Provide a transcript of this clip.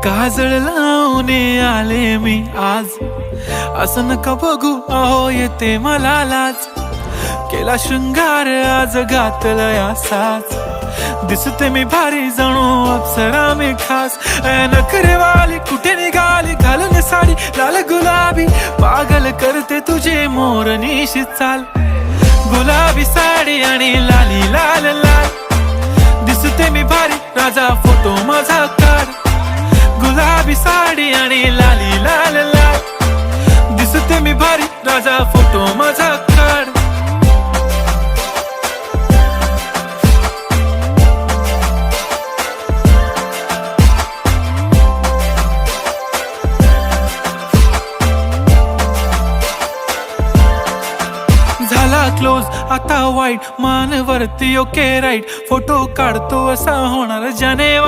काजळ लावून आले मी आज, असं नका बघू अहो येते मला लाज. केला शृंगार आज घातलाय असाच, दिसते मी भारी जणू अप्सरा मी खास. नखरेवाली कुठे निघाली घालून साडी लाल गुलाबी, पागल करते तुझे मोरनीशी चाल. गुलाबी साडी आणि लाली लाल लाल, दिसते मी भारी राजा फोटो माझा काढ. गुलाबी साडी आणि लाली लाल लाल, दिसते मी भारी राजा फोटो माझा काढ. झाला क्लोज आता वाईट, मान वरती ओके राईट, फोटो काढतो असा होणार जानेवारी.